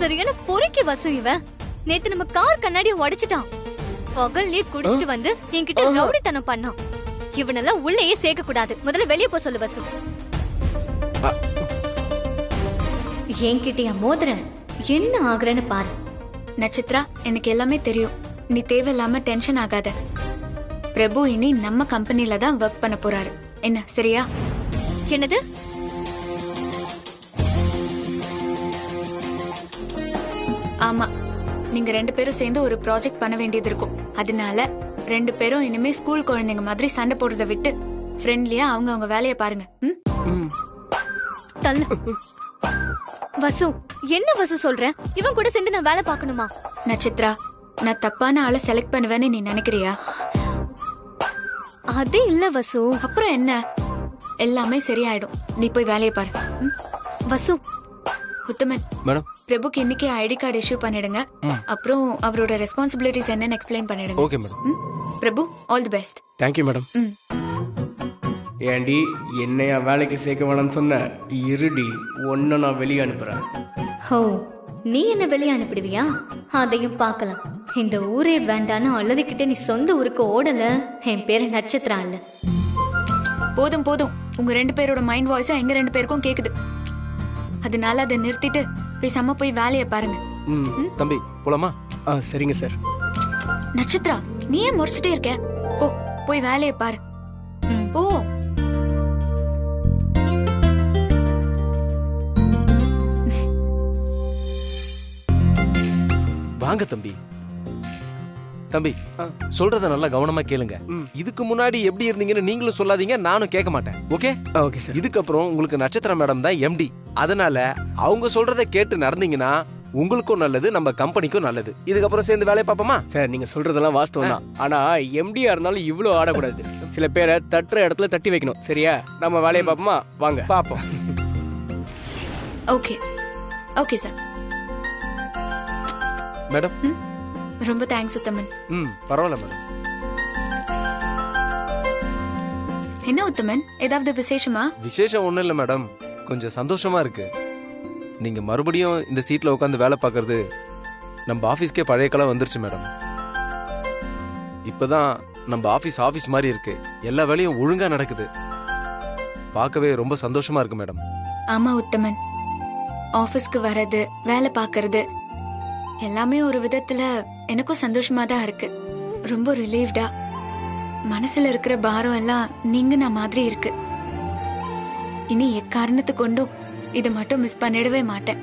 சரியான பொறுக்கி வசு இவன். நேத்து நம்ம கார் கண்ணாடியை உடைச்சிட்டான். பகல்லே குடிச்சிட்டு வந்து என்கிட்ட ரவுடித்தனம் பண்ணான். இவனெல்லாம் உள்ளேயே சேர்க்க கூடாது. முதல்ல வெளியே போ சொல்லு வசு. என்கிட்டயா மோதிரன்? என்ன ஆகுறன்னு பாரு. நட்சத்திரா, எனக்கு எல்லாமே தெரியும். நீ தேவையில்லாம டென்ஷன் ஆகாத. பிரபு இனி நம்ம கம்பெனில தான் ஒர்க் பண்ண போறாரு. என்ன சரியா? என்னது? ஆமா, நீங்க 2 பேரும் சேர்ந்து ஒரு ப்ராஜெக்ட் பண்ண வேண்டியது இருக்கும். அதனால 2 பேரும் இனிமே ஸ்கூல் குழந்தைங்க மாதிரி சண்டை போடுறத விட்டு ஃப்ரெண்ட்லியா அவங்க வேலையை பாருங்க. தள்ளு. வசு, என்ன வசு சொல்ற? இவன் கூட சேர்ந்து நான் வேலை பார்க்கணுமா? நட்சத்திரா, நான் தப்பான ஆளை செலக்ட் பண்ணுவேன்னு நீ நினைக்கிறியா? அதே இல்ல வசு. அப்புறம் என்ன? எல்லாமே சரியாயிடும். நீ போய் வேலையை பாரு. வசு. உத்தமன் மேடம், பிரபுக்கு இன்னைக்கு ஐடி கார்டு இஷ்யூ பண்ணிடுங்க. அப்புறம் அவரோட ரெஸ்பான்சிபிலிட்டிஸ் என்னன்னு எக்ஸ்பிளைன் பண்ணிடுங்க. Okay madam. Prabhu, all the best. Thank you madam. ஏண்டி என்னையா வேலைக்கு சேர்க்க வேணாம்னு சொன்ன? இருடி, ஒன்ன நான் வெளியே அனுப்புறேன். ஹோ, நீ என்ன வெளியே அனுப்பிடுவியா? அதையும் பார்க்கலாம். இந்த ஊரே வேண்டான்னு அலறிக்கிட்டு நீ சொந்த ஊருக்கு ஓடல. என் பேரு நட்சத்திரா இல்ல. போதும் போதும், உங்க 2 பேரோட மைண்ட் வாய்ஸா எங்க 2 பேருக்கும் கேக்குது. அதனால அதை நிறுத்திட்டு பேசாம போய் வேலையை பாருங்க. தம்பி போலாமா? சரிங்க சார். நட்சத்திரா, நீ ஏன் முறைச்சிட்டே இருக்க? போ, போய் வேலையை பாரு. போ. வாங்க தம்பி. தம்பி, சொல்றத நல்லா கவனமா கேளுங்க. இதுக்கு முன்னாடி எப்படி இருந்தீங்கன்னு நீங்களும் சொல்லாதீங்க, நானும் கேட்க மாட்டேன். ஓகே? Okay sir. இதுக்கப்புறம் உங்களுக்கு நட்சத்திர மேடம் தான் எம்டி. அதனால அவங்க சொல்றத கேட்டு நடந்தீங்கன்னா உங்களுக்கும் நல்லது, நம்ம கம்பெனிக்கும் நல்லது. இதுக்கப்புறம் சேர்ந்து வேலையை பார்ப்போமா? சார், நீங்க சொல்றதெல்லாம் வாஸ்தவம் தான். ஆனா எம்டியா இருந்தாலும் இவ்வளவு ஆடக்கூடாது. சில பேரை தட்டுற இடத்துல தட்டி வைக்கணும். சரியா? நம்ம வேலையை பார்ப்போமா? வாங்க பார்ப்போம். Okay okay sir. மேடம், ரொம்ப தேங்க்ஸ் உத்தமன். பரவாயில்ல மேடம். என்ன உத்தமன், ஏதாவது விசேஷமா? விசேஷம் ஒண்ணும் இல்ல மேடம், கொஞ்சம் சந்தோஷமா இருக்கு. நீங்க மறுபடியும் இந்த சீட்ல உட்காந்து வேலை பார்க்கறது நம்ம ஆபீஸ்க்கே பழைய கலை வந்துருச்சு மேடம். இப்பதான் நம்ம ஆபீஸ் மாதிரி இருக்கு. எல்லா வேலையும் ஒழுங்கா நடக்குது. பார்க்கவே ரொம்ப சந்தோஷமா இருக்கு மேடம். ஆமா உத்தமன், ஆபீஸ்க்கு வர்றது, வேலை பார்க்கறது எல்லாமே ஒரு விதத்துல எனக்கும் சந்தோஷமா தான் இருக்கு. ரொம்ப ரிலீவ்டா, மனசுல இருக்கிற பாரம் எல்லாம் நீங்கின மாதிரி இருக்கு. இனி எக்காரணத்து கொண்டும் இதை மட்டும் மிஸ் பண்ணிடவே மாட்டேன்.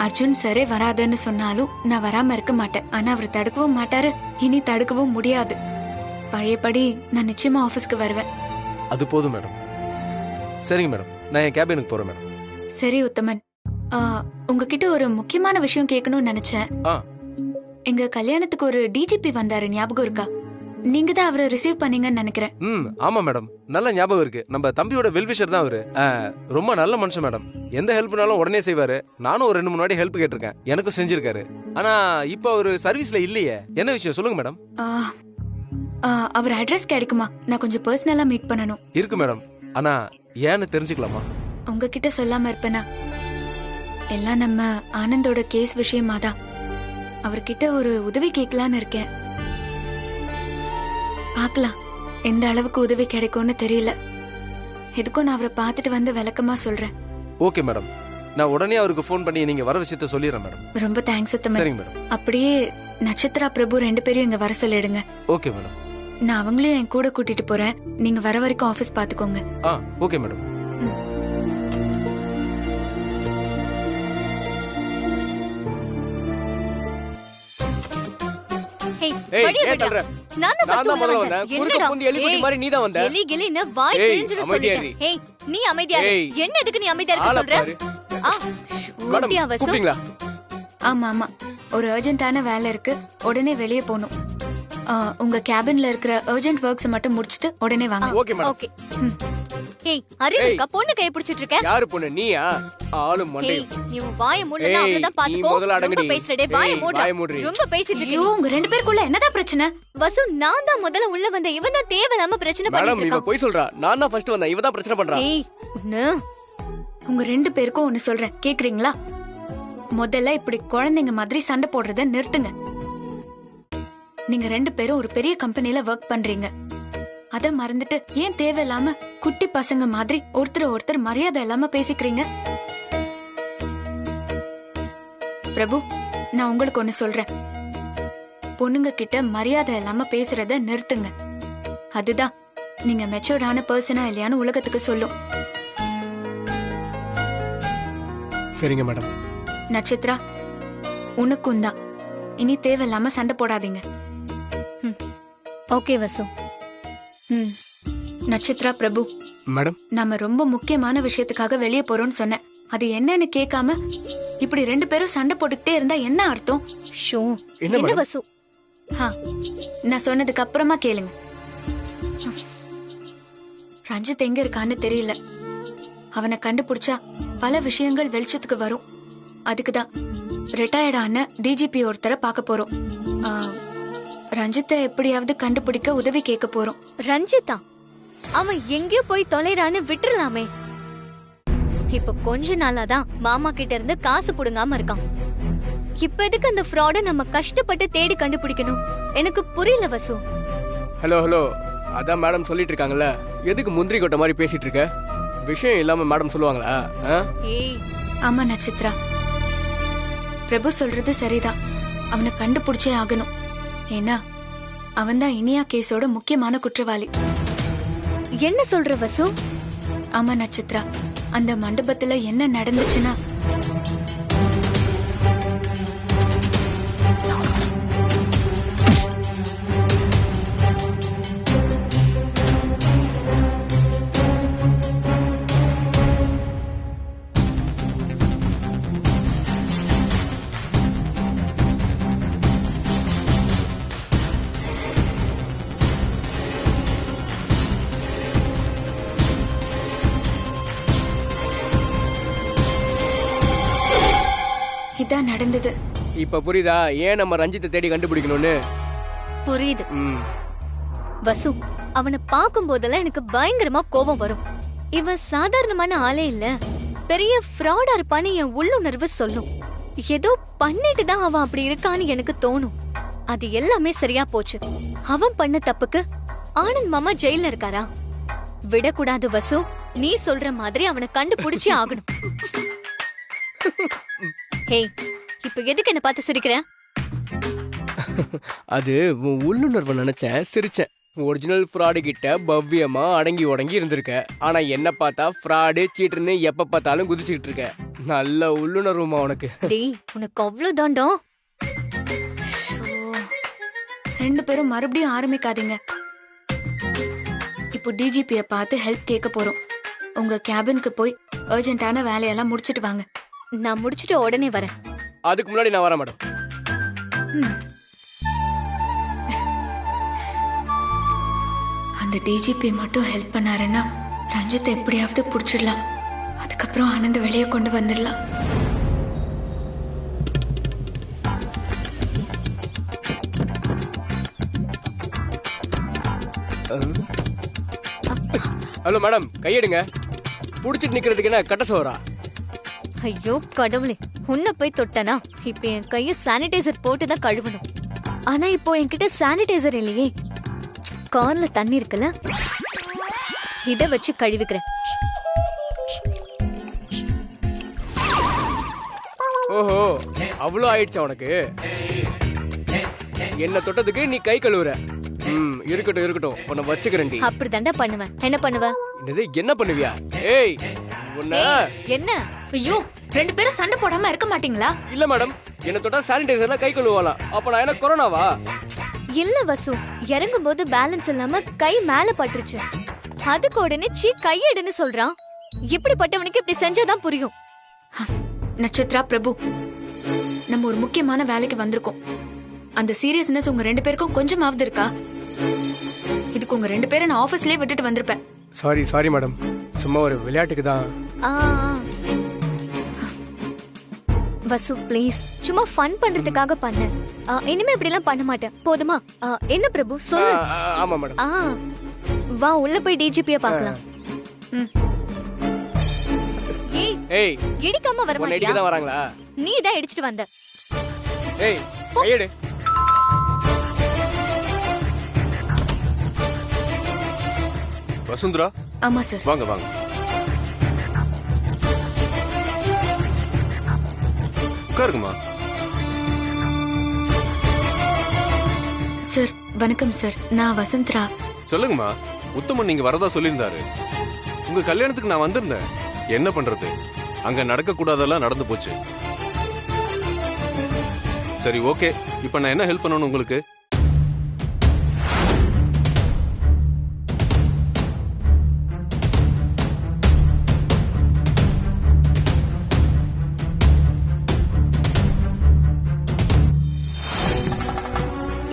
அர்ஜுன் சரே வராதுன்னு சொன்னாலும் நான் வராம இருக்க மாட்டேன். ஆனா அவர் தடுக்கவும் மாட்டாரு, இனி தடுக்கவும் முடியாது. பழையபடி நான் நிச்சயமா ஆபீஸ்க்கு வருவேன். அது போதும் மேடம். சரிங்க மேடம், நான் என் கேபினுக்கு போறேன் மேடம். சரி உத்தமன், உங்ககிட்ட ஒரு முக்கியமான விஷயம் கேட்கணும்னு நினைச்சேன். எங்க கல்யாணத்துக்கு ஒரு டிஜிபி வந்தாரு, ஞாபகம் இருக்கா? நீங்க தான் அவரை ரிசீவ் பண்ணீங்கன்னு நினைக்கிறேன். ஆமா மேடம், நல்ல ஞாபகம் இருக்கு. நம்ம தம்பியோட வெல்விஷர் தான் அவரு. ரொம்ப நல்ல மனுஷன் மேடம். எந்த ஹெல்ப்னாலும் உடனே செய்வாரு. நானும் ஒரு 2-3 வாட்டி ஹெல்ப் கேட்டிருக்கேன், எனக்கும் செஞ்சிருக்காரு. ஆனா இப்ப அவரு சர்வீஸ்ல இல்லையே. என்ன விஷயம் சொல்லுங்க மேடம். அவர் அட்ரஸ் கிடைக்குமா? நான் கொஞ்சம் பர்சனலா மீட் பண்ணணும். இருக்கு மேடம், ஆனா ஏன்னு தெரிஞ்சுக்கலாமா? உங்ககிட்ட சொல்லாம இருப்பேனா? எல்லாம் நம்ம ஆனந்தோட கேஸ் விஷயமா தான். அவர்கிட்ட ஒரு உதவி கேட்கலான்னு இருக்கேன். பார்க்கலாம் எந்த அளவுக்கு உதவி கிடைக்கும்னு தெரியல. எதுக்கும் நான் அவரை பார்த்துட்டு வந்து விளக்கமா சொல்றேன். ஓகே மேடம், நான் உடனே அவருக்கு ஃபோன் பண்ணி நீங்க வர விஷயத்த சொல்லிடுறேன் மேடம். ரொம்ப தேங்க்ஸ் உத்தமன். சரிங்க மேடம். அப்படியே நட்சத்திரா பிரபு 2 பேரும் இங்க வர சொல்லிடுங்க. Okay madam. நான் அவங்களையும் என் கூட கூட்டிட்டு போறேன். நீங்க வர வரைக்கும் ஆபீஸ் பாத்துக்கோங்க. Okay madam. நீ அமைதியா இரு. என்ன எதுக்கு நீ அமைதியா இருக்க சொல்ற? ஆமா ஆமா, ஒரு அர்ஜென்ட்டான வேலை இருக்கு, உடனே வெளியே போகணும். உங்க கேபின்ல இருக்கிற அர்ஜென்ட் வர்க்ஸ் மட்டும் முடிச்சிட்டு உடனே வாங்க. Okay madam. ஓகே. ஏய், அறிவுக்கா பொண்ணு கைய பிடிச்சிட்டு இருக்க? யாரு பொண்ணு? நீயா? ஆளு மண்டை. நீ வாயை மூடுனா அவ்வளவுதான் பாத்துக்கோ. ரொம்ப பேசுறடே, வாயை மூடு. ரொம்ப பேசிட்டு இருக்க. ஐயோ, உங்க 2 பேருக்குள்ள என்னதான் பிரச்சனை? வசு, நான் தான் முதல்ல உள்ள வந்தேன். இவன் தான் தேவையில்லாம பிரச்சனை பண்ணிட்டு இருக்கான். மேடம், இவ போய் சொல்றா. நான் தான் ஃபர்ஸ்ட் வந்தேன். இவ தான் பிரச்சனை பண்றா. ஏய், உங்க 2 பேருக்கும் ஒன்னு சொல்றேன், கேக்குறீங்களா? முதல்ல இப்படி குழந்தைங்க மாதிரி சண்டை போடுறத நிறுத்துங்க. நீங்க 2 பேரும் ஒரு பெரிய கம்பெனில ஒர்க் பண்றீங்க. அத மறந்துட்டு ஏன் தேவையில்லாம குட்டி பசங்க மாதிரி ஒருத்தர் மரியாதை இல்லாம பேசிக்கிறீங்க? பிரபு, நான் உங்களுக்கு ஒண்ணு சொல்றேன். பொண்ணுங்க கிட்ட மரியாதை இல்லாம பேசுறத நிறுத்துங்க. அதுதான் நீங்க மெச்சூர்டான பர்சனா இல்லையான்னு உலகத்துக்கு சொல்லும். சரிங்க மேடம். நட்சத்திரா, உனக்கும் தான். இனி தேவையில்லாம சண்டை போடாதீங்க. ஓகே வசு. நட்சத்திரா, பிரபு, மேடம் நாம ரொம்ப முக்கியமான விஷயத்துக்காக வெளியே போறோம்னு சொன்னேன். அது என்னன்னு கேட்காம இப்படி 2 பேரும் சண்டை போட்டுக்கிட்டே இருந்தா என்ன அர்த்தம்? ஷோ, என்ன என்ன மேடம்? வசு? நான் சொன்னதுக்கு அப்புறமா கேளுங்க. ரஞ்சித் எங்க இருக்கான்னு தெரியல. அவனை கண்டுபிடிச்சா பல விஷயங்கள் வெளிச்சத்துக்கு வரும். அதுக்குதான் ரிட்டையர்டான டிஜிபி ஒருத்தரை பார்க்க போறோம். ரஞ்சித்தை எப்படியாவது கண்டுபிடிக்க உதவி கேட்க போறோம். ரஞ்சிதா? அவன் எங்கேயோ போய் தொலைறான்னு விட்டுறலாமே. இப்ப கொஞ்ச நாளாதான் மாமா கிட்ட இருந்து காசு புடுங்காம இருக்கான். இப்ப எதுக்கு அந்த ஃப்ராட நம்ம கஷ்டப்பட்டு தேடி கண்டுபிடிக்கணும்? எனக்கு புரியல வசு. ஹலோ, அதான் மேடம் சொல்லிட்டு இருக்காங்கல்ல, எதுக்கு முந்திரி கொட்டை மாதிரி பேசிட்டு இருக்க? விஷயம் இல்லாம மேடம் சொல்லுவாங்களா? ஏய், ஆமா நட்சத்திரா, பிரபு சொல்றது சரிதான். அவனை கண்டுபிடிச்சே ஆகணும். ஏன்னா அவன்தான் இனியா கேஸோட முக்கியமான குற்றவாளி. என்ன சொல்ற வசு? ஆமா நட்சத்திரா, அந்த மண்டபத்துல என்ன நடந்துச்சுன்னா இதான் நடந்தது. இப்ப புரியுதா ஏன் நம்ம ரஞ்சித்தை தேடி கண்டுபிடிக்கணும்னு? புரியுது வசு. அவனை பார்க்கும் போதெல்லாம் எனக்கு பயங்கரமா கோபம் வரும். இவன் சாதாரணமான ஆளே இல்ல, பெரிய ஃப்ராடா இருப்பான்னு என் உள்ளுணர்வு சொல்லும். ஏதோ பண்ணிட்டு தான் அவன் அப்படி இருக்கான்னு எனக்கு தோணும். அது எல்லாமே சரியா போச்சு. அவன் பண்ண தப்புக்கு ஆனந்த் மாமா ஜெயில இருக்காரா? விடக்கூடாது வசு. நீ சொல்ற மாதிரி அவனை கண்டுபிடிச்சே ஆகணும். ஹே, இப்ப எதுக்கு என்ன பார்த்து சிரிக்கிற? அது உன் உள்ளுணர்வு நினைச்சேன், சிரிச்சேன். ஒரிஜினல் ஃப்ராடு கிட்ட பவ்யமா அடங்கி உடங்கி இருந்திருக்க. ஆனா என்ன பார்த்தா ஃப்ராடு சீட்டுன்னு எப்ப பார்த்தாலும் குதிச்சுக்கிட்டு இருக்க. நல்ல உள்ளுணர்வுமா உனக்கு. டேய், உனக்கு அவ்வளவு தாண்டம். 2 பேரும் மறுபடியும் ஆரம்பிக்காதீங்க. இப்போ டிஜிபியை பார்த்து ஹெல்ப் கேட்க போறோம். உங்க கேபினுக்கு போய் அர்ஜென்ட்டான வேலையெல்லாம் முடிச்சிட்டு வாங்க. நான் முடிச்சிட்டு உடனே வரேன். அதுக்கு முன்னாடி நான் வரேன் மேடம். அந்த டிஜிபி மட்டும் ஹெல்ப் பண்ணாருன்னா ரஞ்சித்தை எப்படியாவது புடிச்சிடலாம். அதுக்கப்புறம் ஆனந்த வெளியே கொண்டு வந்துடலாம். ஹலோ மேடம், கையெடுங்க. புடிச்சிட்டு நிக்கிறதுக்கு என்ன கட்ட சோறா? ஐயோ கடவுளே, உன்னை போய் தொட்டனா இப்ப என் கைய சானிடைசர் போட்டுதான் கழுவணும். ஆனா இப்போ என்கிட்ட சானிடைசர் இல்லையே. கார்ல தண்ணி இருக்குல்ல, இத வச்சு கழுவிக்கிறேன். ஓஹோ, அவ்வளோ ஆயிடுச்சா உனக்கு? என்ன தொட்டதுக்கு நீ கை கழுவுற? இருக்கட்டும், உன்னை வச்சுக்கிறேன்டி. அப்படிதாண்டா பண்ணுவேன். என்ன பண்ணுவ? என்னது என்ன பண்ணுவியா? ஏய் உன்னை. என்ன? ஐயோ, 2 பேரும் சண்டை போடாம இருக்க மாட்டீங்களா? இல்ல மேடம், என்ன தொட்டா சானிடைசர்ல கை கழுவலாம். அப்ப நான் என்ன கொரோனாவா? இல்ல வசு, இறங்கும் போது பேலன்ஸ் இல்லாம கை மேல பட்டுருச்சு. அதுக்கு உடனே சீ கையெடுன்னு சொல்றான். இப்படிப்பட்டவனுக்கு இப்படி செஞ்சாதான் புரியும். நட்சத்திரா, பிரபு, நம்ம ஒரு முக்கியமான வேலைக்கு வந்திருக்கோம். அந்த சீரியஸ்னஸ் உங்க 2 பேருக்கும் கொஞ்சமாவது இருக்கா? இதுக்கு உங்க 2 பேரை நான் ஆபீஸ்லயே விட்டுட்டு வந்திருப்பேன். சாரி மேடம், சும்மா ஒரு விளையாட்டுக்கு தான். வசு ப்ளீஸ், சும்மா ஃபன் பண்றதுக்காக பண்ண. இனிமே இப்படி எல்லாம் பண்ண மாட்டேன், போதுமா? என்ன பிரபு சொல்லு. ஆமா மேடம். வா உள்ள போய் டிஜிபியை பார்க்கலாம். ஏய் இடிக்காம வர உன்னை இடிக்க மாட்டியா? தான் வராங்களா? நீ தான் இடிச்சிட்டு வந்த. ஏய் கையெடு. வசுந்தரா ஆமா சார். வாங்க வாங்க. உட்காருங்கம்மா. சார் வணக்கம் சார், நான் வசந்தரா. சொல்லுங்கம்மா. உத்தமன் நீங்க வரதா சொல்லியிருந்தாரு. உங்க கல்யாணத்துக்கு நான் வந்திருந்தேன். என்ன பண்றது, அங்க நடக்க கூடாதெல்லாம் நடந்து போச்சு. சரி ஓகே, இப்ப நான் என்ன ஹெல்ப் பண்ணணும் உங்களுக்கு?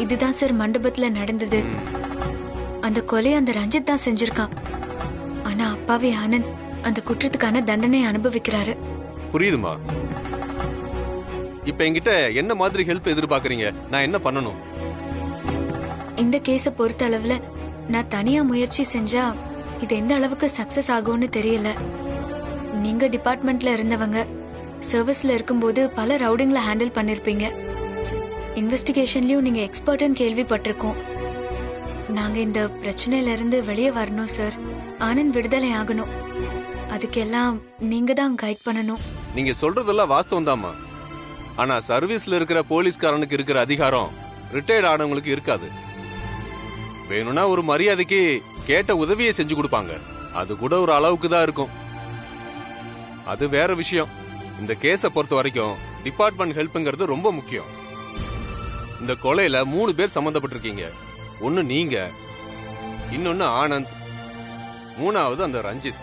இதுதான் சார் மண்டபத்துல நடந்தது. அந்த கொலையை அந்த ரஞ்சித் தான் செஞ்சிருக்கான். ஆனா அப்பாவி ஆனந்த் அந்த குற்றத்துக்கான தண்டனை அனுபவிக்கிறாரு. புரியுதுமா. இப்ப என்கிட்ட என்ன மாதிரி ஹெல்ப் எதிர்பார்க்கறீங்க? நான் என்ன பண்ணணும்? இந்த கேஸ பொறுத்த அளவுல நான் தனியா முயற்சி செஞ்சா இது எந்த அளவுக்கு சக்சஸ் ஆகும்னு தெரியல. நீங்க டிபார்ட்மெண்ட்ல இருந்தவங்க, சர்வீஸ்ல இருக்கும்போது பல ரவுடிங்ல ஹேண்டில் பண்ணிருப்பீங்க. இன்வெஸ்டிகேஷன்லயும் நீங்க எக்ஸ்பர்ட்னு கேள்விப்பட்டிருக்கோம். நாங்க இந்த பிரச்சனையில இருந்து வெளியே வரணும் சார். ஆனந்த் விடுதலை ஆகணும். அதுக்கெல்லாம் நீங்க தான் கைட் பண்ணணும். நீங்க சொல்றதெல்லாம் வாஸ்தவம் தாமா. ஆனா சர்வீஸ்ல இருக்கிற போலீஸ்காரனுக்கு இருக்கிற அதிகாரம் ரிட்டையர்ட் ஆனவங்களுக்கு இருக்காது. வேணும்னா ஒரு மரியாதைக்கு கேட்ட உதவியை செஞ்சு கொடுப்பாங்க. அது கூட ஒரு அளவுக்கு தான் இருக்கும். அது வேற விஷயம். இந்த கேஸை பொறுத்த வரைக்கும் டிபார்ட்மெண்ட் ஹெல்ப்ங்கிறது ரொம்ப முக்கியம். இந்த கொலையில 3 பேர் சம்பந்தப்பட்டிருக்கீங்க. ஒன்னு நீங்க, இன்னொன்னு ஆனந்த், 3வது அந்த ரஞ்சித்.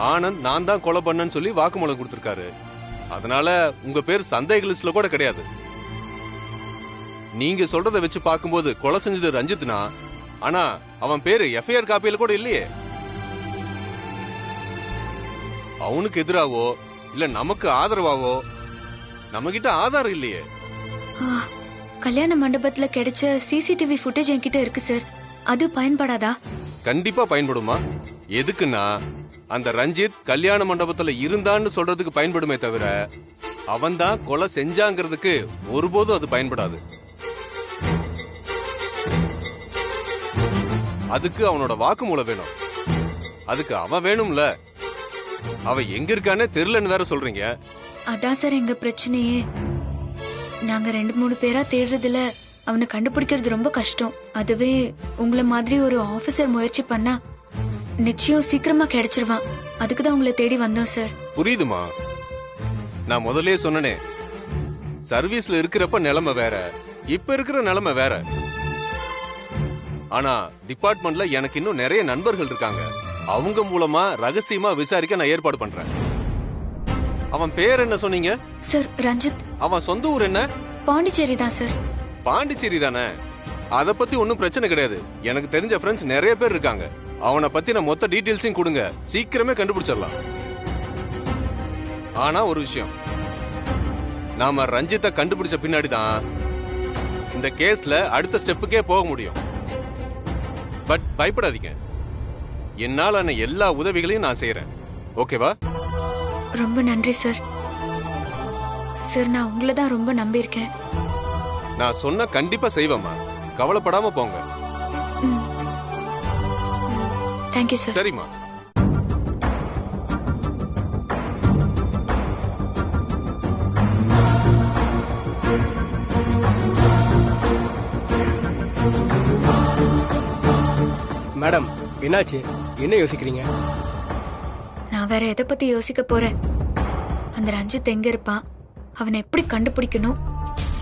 ஆனந்த் நான் தான் கொலை பண்ணேன்னு சொல்லி வாக்குமூலம் கொடுத்திருக்காரு. அதனால உங்க பேர் சந்தேக லிஸ்ட்ல கூட கிடையாது. நீங்க சொல்றதை வச்சு பார்க்கும்போது கொலை செஞ்சது ரஞ்சித்னா, ஆனா அவன் பேரு எஃப்ஐஆர் காப்பியில கூட இல்லையே. அவனுக்கு எதிராவோ இல்ல நமக்கு ஆதரவாவோ நம்ம கிட்ட ஆதாரம் இல்லையே. கல்யாண மண்டபத்துல கிடைச்ச சிசிடிவி ஃபுட்டேஜ் என்கிட்ட இருக்கு சார். அது பயன்படாதா? கண்டிப்பா பயன்படுமா. எதுக்குன்னா அந்த ரஞ்சித் கல்யாண மண்டபத்துல இருந்தான்னு சொல்றதுக்கு பயன்படுமே தவிர அவன் தான் கொலை செஞ்சாங்கிறதுக்கு ஒருபோதும் அது பயன்படாது. அதுக்கு அவனோட வாக்குமூலம் வேணும். அதுக்கு அவன் வேணும்ல. அவன் எங்க இருக்கானே தெரியலன்னு வேற சொல்றீங்க. அதான் சார் எங்க பிரச்சனையே. நாங்க 2-3 பேரா தேடுறதுல அவனை கண்டுபிடிக்கிறது ரொம்ப கஷ்டம். அதுவே உங்களை மாதிரி ஒரு ஆபீசர் முயற்சி பண்ணா நிச்சயம் சீக்கிரமா கிடைச்சிருவான். அதுக்கு தான் உங்களை தேடி வந்தோம் சார். புரியுதுமா. நான் முதல்லயே சொன்னனே, சர்வீஸ்ல இருக்கிறப்ப நிலைமை வேற, இப்ப இருக்கிற நிலைமை வேற. ஆனா டிபார்ட்மெண்ட்ல எனக்கு இன்னும் நிறைய நண்பர்கள் இருக்காங்க. அவங்க மூலமா ரகசியமா விசாரிக்க நான் ஏற்பாடு பண்றேன். அவன் பேர் என்ன சொன்னீங்க? சார் ரஞ்சித். அவன் சொந்த ஊர் என்ன? பாண்டிச்சேரி தான் சார். பாண்டிச்சேரி தானே? அத பத்தி ஒன்னும் பிரச்சனை கிடையாது. எனக்கு தெரிஞ்ச ஃப்ரெண்ட்ஸ் நிறைய பேர் இருக்காங்க. அவனை பத்தி நான் மொத்த டீடைல்ஸையும் கொடுங்க, சீக்கிரமே கண்டுபிடிச்சிடலாம். ஆனா ஒரு விஷயம், நாம ரஞ்சித்தை கண்டுபிடிச்ச பின்னாடி தான் இந்த கேஸ்ல அடுத்த ஸ்டெப்புக்கே போக முடியும். பட் பயப்படாதீங்க, என்னாலான எல்லா உதவிகளையும் நான் செய்யறேன். ஓகேவா? ரொம்ப நன்றி சார். சார் நான் உங்களை தான் ரொம்ப நம்பியிருக்கேன். நான் சொன்ன கண்டிப்பா செய்வேம்மா, கவலைப்படாம போங்க. Thank you sir. சரிம்மா. மேடம் என்னாச்சு? என்ன யோசிக்கிறீங்க? நான் வேற எதை பத்தி யோசிக்க போறேன்? அந்த ரஞ்சித் எங்க இருப்பான், அவனை எப்படி கண்டுபிடிக்கணும்,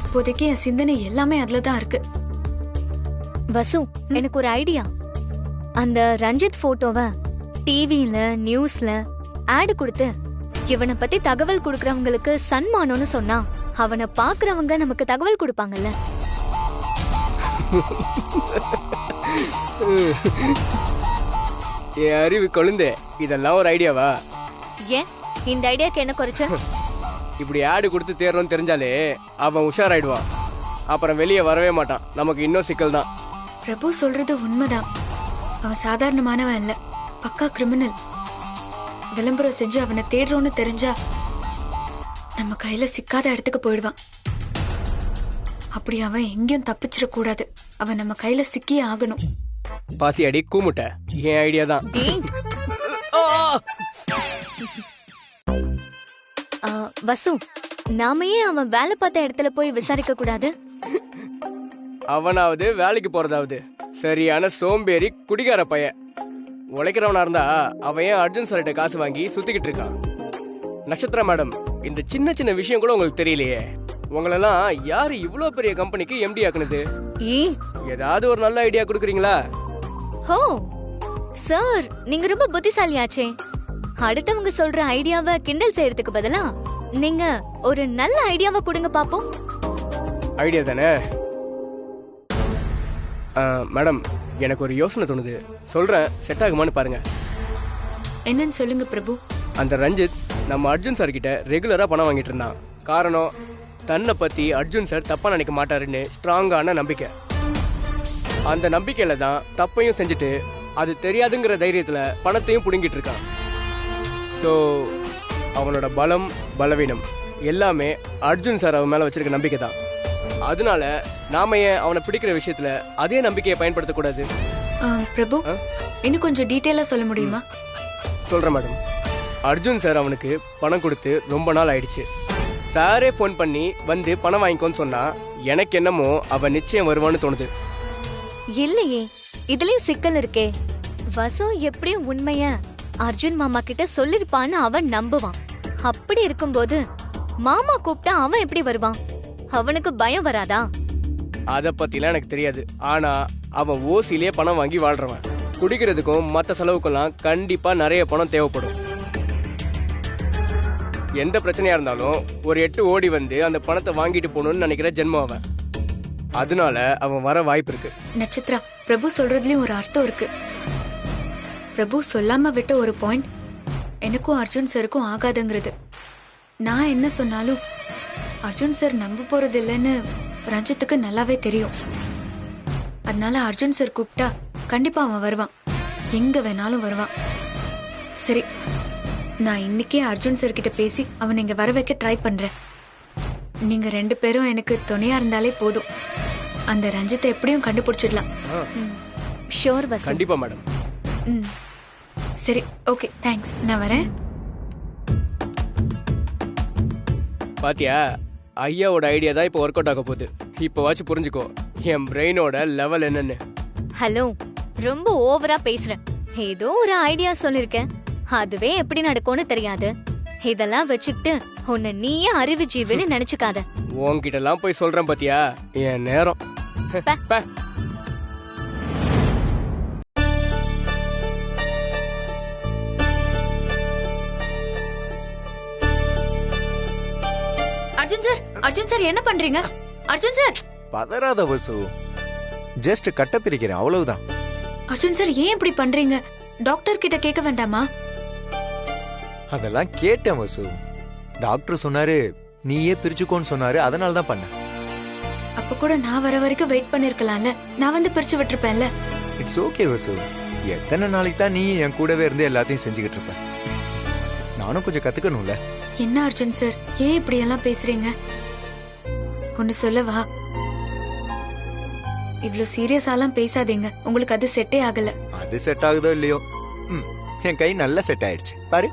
இப்போதைக்கு என் சிந்தனை எல்லாமே அதுலதான் இருக்கு. வசு, எனக்கு ஒரு ஐடியா. அந்த ரஞ்சித் போட்டோவை டிவில நியூஸ்ல ஆட் கொடுத்து இவனை பத்தி தகவல் கொடுக்கறவங்களுக்கு சன்மானம்னு சொன்னா அவனை பாக்குறவங்க நமக்கு தகவல் கொடுப்பாங்கல்ல. என் அறிவு கொழுந்தே, இதெல்லாம் ஒரு ஐடியாவா? ஏன் இந்த ஐடியாக்கு என்ன குறைச்ச? இப்படி ஆடு கொடுத்து தேரணும்னு தெரிஞ்சாலே அவன் உஷாராயிடுவான். அப்புறம் வெளியே வரவே மாட்டான். நமக்கு இன்னும் சிக்கல் தான். பிரபு சொல்றது உண்மைதான். அவன் சாதாரணமானவன் இல்ல, பக்கா கிரிமினல். விளம்பரம் செஞ்சு அவனை தேடுறோன்னு தெரிஞ்சா நம்ம கையில சிக்காத இடத்துக்கு போயிடுவான். அப்படி அவன் எங்கேயும் தப்பிச்சிடக்கூடாது. அவன் நம்ம கையில சிக்கியே ஆகணும். பாத்தியாடி கூமுட்ட, என் ஐடியா தான். டேய், வசு, நாம ஏன் அவன் வேலை பார்த்த இடத்துல போய் விசாரிக்க கூடாது? அவனாவது வேலைக்கு போறதாவது சரியான சோம்பேறி குடிகார பையன். உழைக்கிறவனா இருந்தா அவன் ஏன் அர்ஜுன் சார்கிட்ட காசு வாங்கி சுத்திக்கிட்டு இருக்கான்? நட்சத்திரா மேடம், இந்த சின்ன சின்ன விஷயம் கூட உங்களுக்கு தெரியலையே. உங்களெல்லாம் யாரு இவ்ளோ பெரிய கம்பெனிக்கு எம்டி ஆக்குனது? ஏதாவது ஒரு நல்ல ஐடியா கொடுக்குறீங்களா? ஹோ சார், நீங்க ரொம்ப புத்திசாலியாச்சே. அடுத்தவங்க சொல்ற ஐடியாவை கிண்டல் செய்யறதுக்கு பதிலா நீங்க ஒரு நல்ல ஐடியாவை கொடுங்க பாப்போம். ஐடியா தானே மேடம், எனக்கு ஒரு யோசனை தோணுது, சொல்றேன், செட் ஆகுமான்னு பாருங்க. என்னன்னு சொல்லுங்க பிரபு. அந்த ரஞ்சித் நம்ம அர்ஜுன் சார் கிட்ட ரெகுலரா பணம் வாங்கிட்டு இருந்தான். காரணம், தன்னை பத்தி அர்ஜுன் சார் தப்பா நினைக்க மாட்டாருன்னு ஸ்ட்ராங்கான நம்பிக்கை. அந்த நம்பிக்கையில தான் தப்பையும் செஞ்சுட்டு அது தெரியாதுங்கிற தைரியத்துல பணத்தையும் புடுங்கிட்டு இருக்கான். ஸோ அவனோட பலம் பலவீனம் எல்லாமே அர்ஜுன் சார் அவன் மேல வச்சிருக்க நம்பிக்கை தான். அதனால நாம ஏன் அவனை பிடிக்கிற விஷயத்துல அதே நம்பிக்கையை பயன்படுத்தக்கூடாது? பிரபு, இன்னும் கொஞ்சம் டீட்டெயிலா சொல்ல முடியுமா? சொல்றேன் மேடம். அர்ஜுன் சார் அவனுக்கு பணம் கொடுத்து ரொம்ப நாள் ஆயிடுச்சு. சாரே ஃபோன் பண்ணி வந்து பணம் வாங்கிக்கோன்னு சொன்னா எனக்கு என்னமோ அவன் நிச்சயம் வருவான்னு தோணுது. இல்லையே, இதுலயும் சிக்கல் இருக்கே. வசு எப்படியும் உண்மைய அர்ஜுன் மாமா கிட்ட சொல்லிருப்பான்னு அவன் நம்புவான். அப்படி இருக்கும்போது மாமா கூப்பிட்டா அவன் எப்படி வருவான்? அவனுக்கு பயம் வராதா? அத பத்திலாம் எனக்கு தெரியாது. ஆனா அவன் ஓசிலே பணம் வாங்கி வாழ்றவன். குடிக்கிறதுக்கும் மத்த செலவுக்கெல்லாம் கண்டிப்பா நிறைய பணம் தேவைப்படும். எந்த பிரச்சனையா இருந்தாலும் ஒரு 8 ஓடி வந்து அந்த பணத்தை வாங்கிட்டு போகணும்னு நினைக்கிற ஜென்மம் அவன். அதனால அவன் வர வாய்ப்பு இருக்கு. நட்சத்திரா, பிரபு சொல்றதுலயும் ஒரு அர்த்தம் இருக்கு. பிரபு சொல்லாம விட்ட ஒரு பாயிண்ட் எனக்கும் அர்ஜுன் சாருக்கும் ஆகாதுங்கிறது. நான் என்ன சொன்னாலும் அர்ஜுன் சார் நம்ப போறது இல்லைன்னு ரஞ்சித்துக்கு நல்லாவே தெரியும். அதனால அர்ஜுன் சார் கூப்பிட்டா கண்டிப்பா அவன் வருவான். எங்க வேணாலும் வருவான். சரி, நான் இன்னைக்கே அர்ஜுன் சார் கிட்ட பேசி அவன் இங்க வர வைக்க ட்ரை பண்றேன். நீங்க 2 பேரும் எனக்கு துணையா இருந்தாலே போதும். அந்த ரஞ்சித்தை எப்படியும் கண்டுபிடிச்சிடலாம். ஷோர் வசு. கண்டிப்பா மேடம். சரி, ஓகே, தேங்க்ஸ். நான் வரேன். பாத்தியா, ஐயாவோட ஐடியா தான் இப்போ ஒர்க் அவுட் ஆக போகுது. இப்போ வாச்சு புரிஞ்சுக்கோ என் பிரெயினோட லெவல் என்னன்னு. ஹலோ, ரொம்ப ஓவரா பேசுறேன். ஏதோ ஒரு ஐடியா சொல்லிருக்கேன், அதுவே எப்படி நடக்கும்னு தெரியாது. இதெல்லாம் வச்சுக்கிட்டு உன்னை நீயே அறிவு ஜீவின்னு நினைச்சுக்காத. உன்கிட்ட எல்லாம் போய் சொல்றேன் பாத்தியா, என் நேரம். பே. அர்ஜுன் சார் என்ன பண்றீங்க? அர்ஜுன் சார், பதறாத வசு, ஜஸ்ட் கட்ட பிரிக்கிறேன், அவ்வளவுதான். அர்ஜுன் சார் ஏன் இப்படி பண்றீங்க? டாக்டர் கிட்ட கேட்க வேண்டாமா? அதெல்லாம் கேட்டேன் வசு. டாக்டர் சொன்னாரு நீயே பிரிச்சுக்கோன்னு சொன்னாரு, அதனால தான் பண்ணேன். அப்ப கூட நான் வர வரைக்கும் வெயிட் பண்ணிருக்கலாம்ல. நான் வந்து பிரிச்சு விட்டுருப்பேன்ல. இட்ஸ் ஓகே வசு. எத்தனை நாளைக்கு தான் நீ என் கூடவே இருந்து எல்லாத்தையும் செஞ்சுக்கிட்டு இருப்ப? நானும் கொஞ்சம் கத்துக்கணும்ல. என்ன அர்ஜுன் சார், ஏன் இப்படி எல்லாம் பேசுறீங்க? ஒன்னு சொல்லவா? இவ்ளோ சீரியஸாலாம் பேசாதீங்க. உங்களுக்கு அது செட்டே ஆகல. அது செட் ஆகுதோ இல்லையோ, என் கை நல்லா செட் ஆயிடுச்சு பாரு.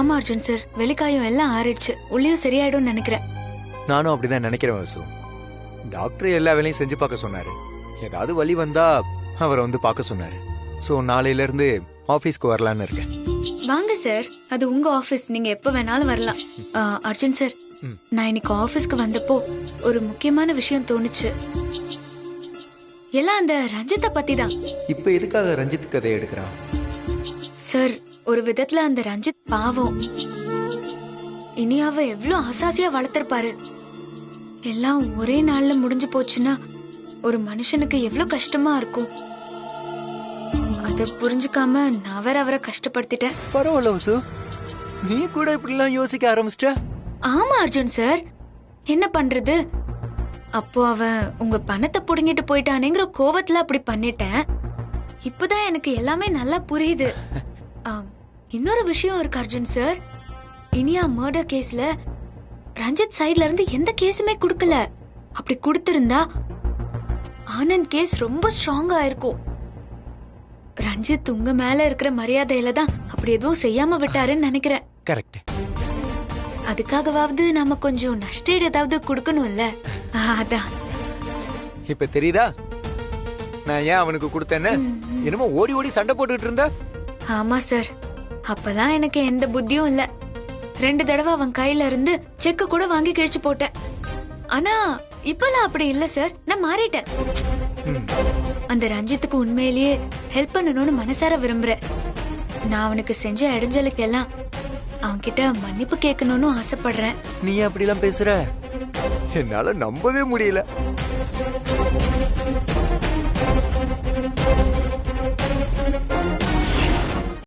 ஆமா அர்ஜுன் சார், வெளிக்காயம் எல்லாம் ஆறிடுச்சு. உள்ளேயும் சரியாயிடும் நினைக்கிறேன். நானும் அப்படிதான் நினைக்கிறேன் வசு. டாக்டர் எல்லா வேலையும் செஞ்சு பார்க்க சொன்னாரு. ஏதாவது வலி வந்தா அவரை வந்து பார்க்க சொன்னாரு. சோ நாளையில இருந்து ஆபீஸ்க்கு வரலான்னு இருக்கேன். வாங்க சார், அது உங்க ஆபீஸ், நீங்க எப்ப வேணாலும் வரலாம். அர்ஜுன் சார், நான் இன்னைக்கு ஆபீஸ்க்கு வந்தப்போ ஒரு முக்கியமான விஷயம் தோணுச்சு. எல்லாம் அந்த ரஞ்சித்தை பத்தி தான். இப்ப எதுக்காக ரஞ்சித் கதையை எடுக்கிறான்? சார், ஒரு விதத்துல அந்த ரஞ்சித் பாவம். இனியாவ எவ்வளவு ஆசாசியா வளர்த்திருப்பாரு. எல்லாம் ஒரே நாள்ல முடிஞ்சு போச்சுன்னா ஒரு மனுஷனுக்கு எவ்வளவு கஷ்டமா இருக்கும். அத புரிஞ்சுக்காம நான் வேற அவரை கஷ்டப்படுத்திட்டேன். பரவாயில்ல வசு, நீ கூட இப்படி எல்லாம் யோசிக்க ஆரம்பிச்சிட்ட. ஆமா அர்ஜுன் சார், என்ன பண்றது? அப்போ அவன் உங்க பணத்தை புடுங்கிட்டு போயிட்டானேங்கிற கோவத்துல அப்படி பண்ணிட்டேன். இப்பதான் எனக்கு எல்லாமே நல்லா புரியுது. இன்னொரு விஷயம் இருக்கு அர்ஜுன் சார். இனியா மர்டர் கேஸ்ல ரஞ்சித் சைடுல இருந்து எந்த கேஸுமே கொடுக்கல. அப்படி கொடுத்திருந்தா ஆனந்த் கேஸ் ரொம்ப ஸ்ட்ராங்கா இருக்கும். ரஞ்சித் உங்க மேல இருக்கிற மரியாதையில தான் அப்படி எதுவும் செய்யாம விட்டாருன்னு நினைக்கிறேன். கரெக்ட். அதுக்காகவாவது நாம கொஞ்சம் நஷ்டீடு ஏதாவது கொடுக்கணும்ல. அதான். இப்ப தெரியுதா நான் ஏன் அவனுக்கு கொடுத்தேன்னு? என்னமோ ஓடி ஓடி சண்டை போட்டுட்டு இருந்த. ஆமா சார், அப்பதான் எனக்கு எந்த புத்தியும் இல்ல. 2 தடவை அவன் கையில இருந்து செக்க கூட வாங்கி கிழிச்சு போட்டேன். ஆனா இப்பெல்லாம் அப்படி இல்ல சார், நான் மாறிட்டேன். அந்த ரஞ்சித்துக்கு உண்மையிலேயே ஹெல்ப் பண்ணணும்னு மனசார விரும்புறேன். நான் அவனுக்கு செஞ்ச இடைஞ்சலுக்கு எல்லாம் அவன்கிட்ட மன்னிப்பு கேட்கணும்னு ஆசைப்படுறேன். நீ அப்படிலாம் பேசுற? என்னால நம்பவே முடியல.